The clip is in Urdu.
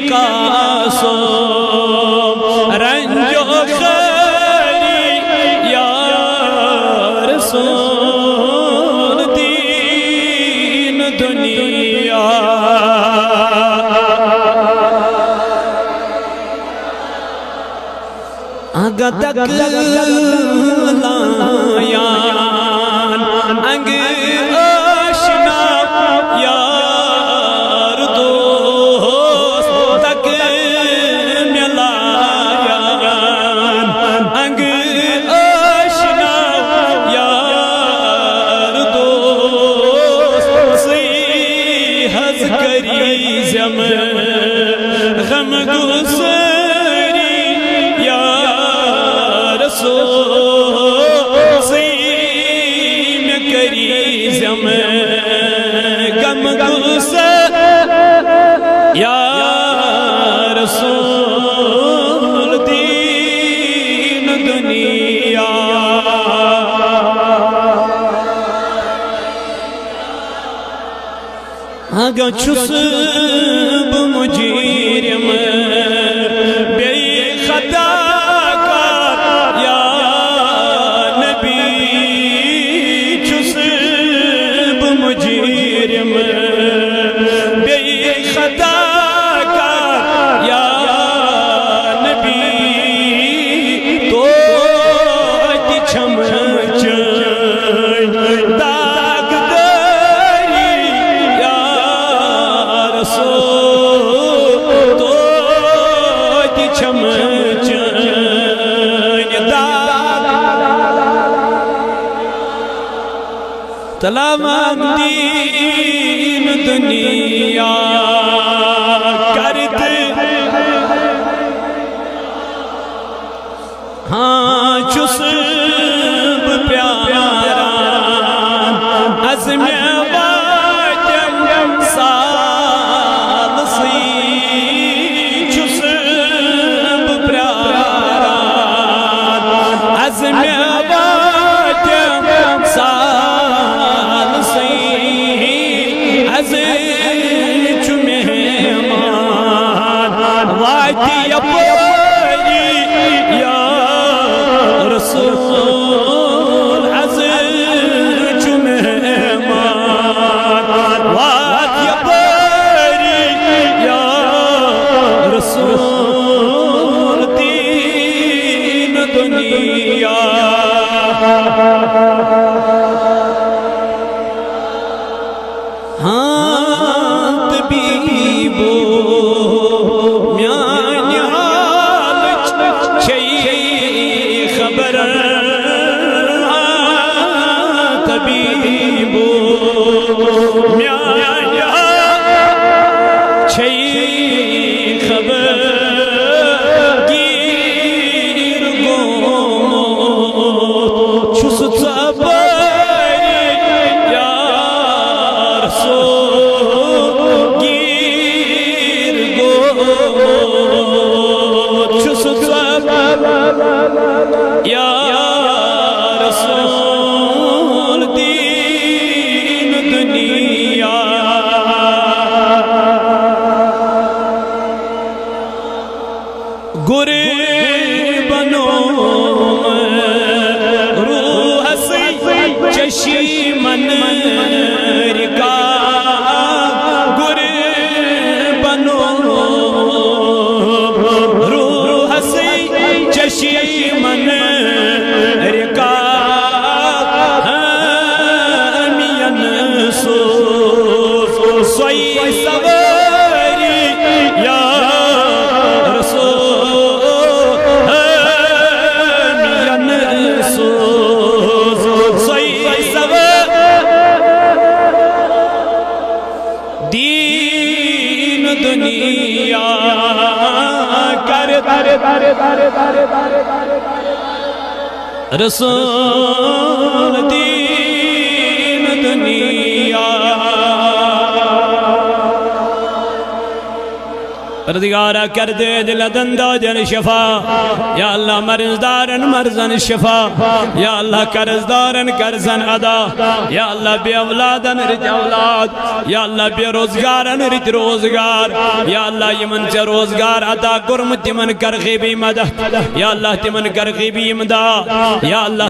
کا سو رنج و خیری یا رسول دین دنیا آگا تک لایان انگ آشنا یار دوست تک ملایان انگ آشنا یار دوست سی حض کری زم غم گسری یا سیم کری زم غم گسر یا رسول دین دنیا آگا چھس بمجیرم بے خطا سلام دین دنیا کرتے ہاں چسب پیارا عزم واجن سال سی چسب پیارا عزم واجن سال واتی اپنی یا رسول عزیز مہمان واتی اپنی یا رسول دین دنیا من رکا گر بنو روح سی چشی من رکا ہمین سو سوئی سواری یا رسول ہمین سو دنیا کر رسول دین دنیا پروردگارہ کر دے دل دنداجن شفا یا اللہ مرض دارن مرضن شفا یا اللہ قرض دارن قرضن ادا یا اللہ بے اولادن رت اولاد یا اللہ بے روزگارن رت روزگار یا اللہ یمن سے روزگار عطا کرم تمن کر غیبی مدد یا اللہ تمن کر غیبی امداد یا اللہ